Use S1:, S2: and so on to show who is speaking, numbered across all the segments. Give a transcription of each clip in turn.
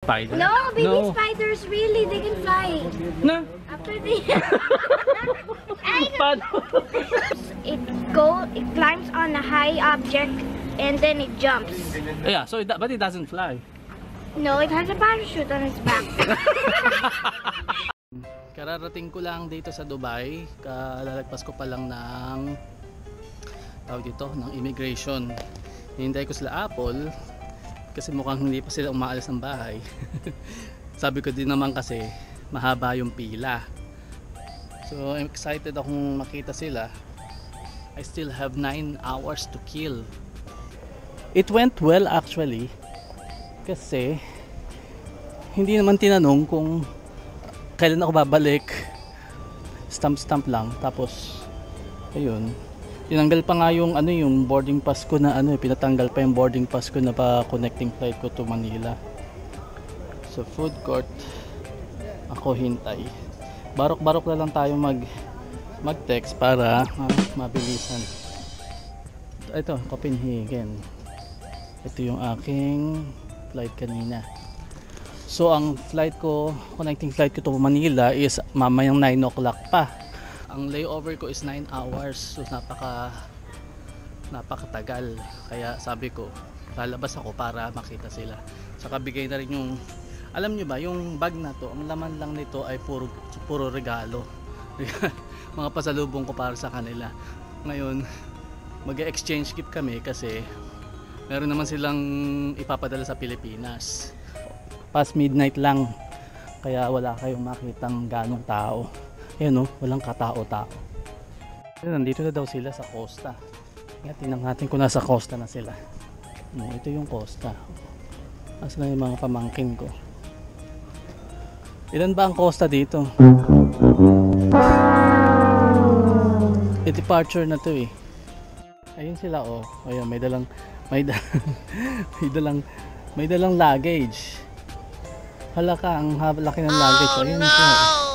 S1: spider?
S2: No, baby spiders really, they can fly.
S1: No.
S2: After they
S1: Paano?
S2: it climbs on a high object and then it jumps.
S1: Yeah, so but it doesn't fly.
S2: No, it has a parachute on its back.
S1: Kararating ko lang dito sa Dubai. Kalalagpas ko pa lang ng tawag dito, ng immigration. Hinintay ko sila Apple kasi mukhang hindi pa sila umaalis ng bahay. Sabi ko din naman kasi mahaba yung pila. So I'm excited akong makita sila. I still have 9 hours to kill. It went well actually. Kasi hindi naman tinanong kung kailan ako babalik. Stamp lang. Tapos ayun. Tinanggal pa nga yung yung boarding pass ko na pinatanggal pa yung boarding pass ko na pa connecting flight ko to Manila. So food court ako hintay. Barok-barok na lang tayo mag-text para mabilisan. Ito, Copenhagen. Ito yung aking flight kanina. So ang flight ko, connecting flight ko to Manila is mamayang 9 o'clock pa. Ang layover ko is 9 hours. So napakatagal. Kaya sabi ko, lalabas ako para makita sila. Saka bigay na rin yung, alam nyo ba, yung bag na to, ang laman lang nito ay puro regalo. Mga pasalubong ko para sa kanila. Ngayon, mag-exchange gift kami kasi meron naman silang ipapadala sa Pilipinas. Past midnight lang, kaya wala kayong makitang ganong tao. Ayan walang katao-tao. Nandito na daw sila sa Costa. Tingnan natin kung nasa Costa na sila. Ito yung Costa. Asan na yung mga pamangkin ko? Ilan ba ang Costa dito? Departure na to eh. Ayun sila Ayun, may dalang luggage. Hala ka, ang laki ng luggage. Ayun sila.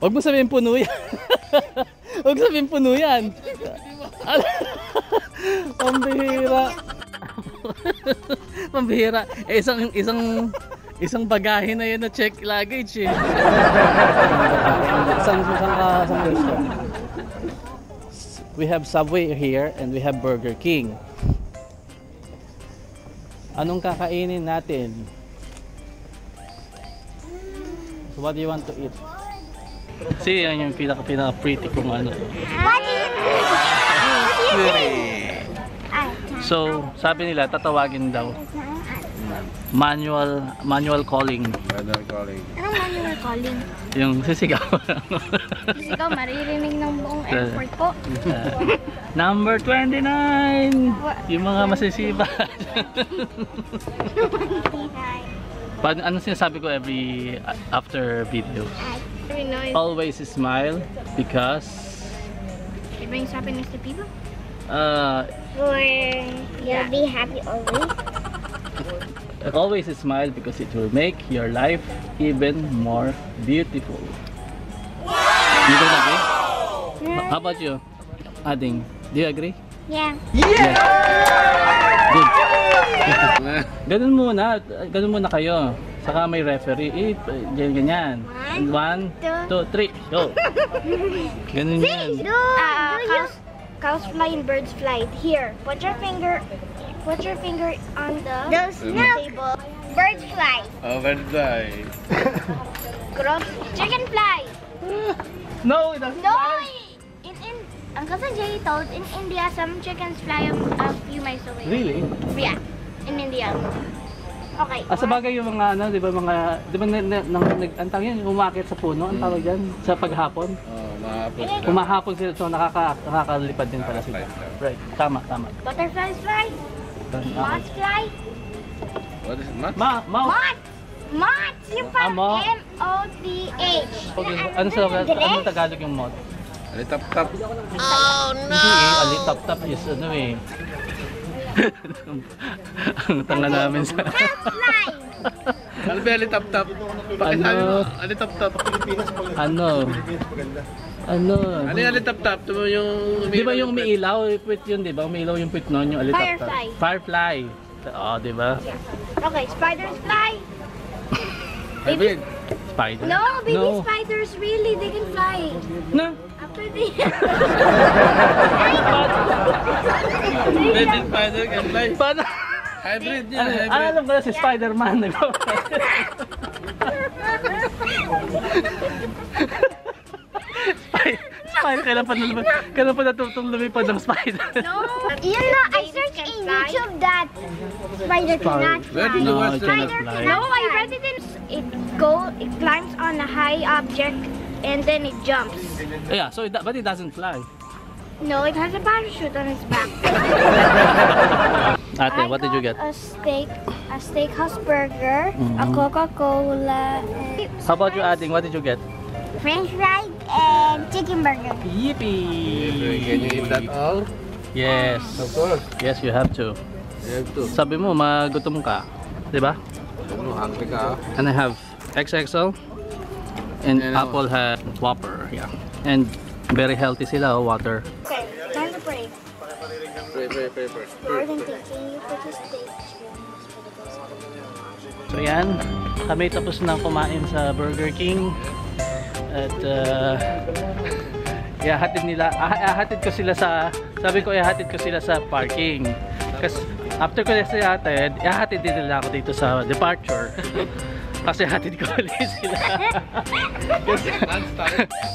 S1: Huwag mo sabihin puno yan. Huwag sabihin puno yan. Pambihira. Pambihira. Isang bagahe na yan na check luggage eh. We have Subway here and we have Burger King. Anong kakainin natin? So what do you want to eat? See, yan yung pinaka-pretty kung ano. So, sabi nila, tatawagin daw. Manual calling.
S2: Anong manual calling?
S1: Yung sisigaw.
S2: Sisigaw, maririnig ng buong airport po.
S1: Number 29! Yung mga masisiba. Ano sinasabi ko after videos? Always smile because
S2: it brings happiness to people.
S3: You'll be happy always.
S1: Always smile because it will make your life even more beautiful. You don't agree?
S2: Yeah.
S1: How about you, Ading? Do you agree?
S3: Yeah.
S1: Yes. Good. Ganun muna kayo. Saka may referee. Ganyan. 1, 2, 3, go. Ganun yan.
S2: Cows fly and birds fly. Here, put your finger on the table.
S3: Birds fly.
S4: Oh, birds fly.
S2: Chicken fly.
S1: No, it doesn't fly.
S2: Ang cousin Jay told in India some chickens fly a few miles away.
S1: Really?
S2: Yeah, in India. Okay.
S1: Sa bagay yung mga di ba antang yan, umakyat sa puno, ang tawag diyan sa paghapon.
S4: Mahapon.
S1: Humahapon sila, so nakakalipad din pala sila. Right, tama.
S2: Butterflies fly. Moths fly.
S4: What is it? Moth?
S1: Mouse.
S2: Moths! Yung parang
S1: Moth?
S2: M-O-T-H.
S1: Ano sa ano Tagalog yung moth?
S4: Alitap-tap.
S1: Hindi eh, alitap-tap is ano eh. Ang tanga namin sa...
S2: Housefly!
S4: Ano ba alitap-tap? Pakisabi mo, alitap-tap.
S1: Ano? Ano?
S4: Ano yung alitap-tap? Ito mo yung...
S1: Di ba yung umiilaw? Puwit yun, di ba? Umiilaw yung puwit nun, yung alitap-tap.
S2: Firefly.
S1: Firefly. Oo, di ba?
S2: Okay, spiders fly.
S4: Hybrid.
S1: Spider?
S2: No, baby spiders really, they can fly.
S1: No.
S2: After they...
S4: Hybrid spider can fly.
S1: Paano?
S4: Hybrid yan, hybrid.
S1: Alam ko na si Spider-Man. Spider, kailan pa natutong lumipad ng spider?
S2: No. You know, I searched in YouTube that spider cannot
S4: Where
S2: fly.
S4: did you watch
S1: it
S4: that?
S1: cannot fly.
S2: No, I read it in... It climbs on a high object and then it jumps.
S1: Yeah, so but it doesn't fly.
S2: No, it has a parachute on its back.
S1: Ate, what did you get?
S2: A steakhouse burger, a Coca-Cola,
S1: How about you, Ading? What did you get?
S3: French fries and chicken burger.
S1: Yippee!
S4: Can you eat that all?
S1: Yes.
S4: Of course.
S1: Yes, you have to.
S4: You have to.
S1: Sabi mo, magutom ka. Diba?
S4: Ano, hungry ka?
S1: And I have XXL. And
S4: And
S1: Apple has Whopper. Yeah. And very healthy sila, water.
S2: Okay, time to pray.
S4: Pray.
S2: Lord and can you put this steak?
S1: So yan, kami tapos na kumain sa Burger King. At ihahatid ko sila sa, sabi ko ihahatid ko sila sa parking. Kasi after ko sila ihatid, ihahatid din nila ako dito sa departure. Kasi hatid ko ulit sila.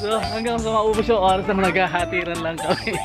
S1: So hanggang sa maubos yung oras na naghahatiran lang kami.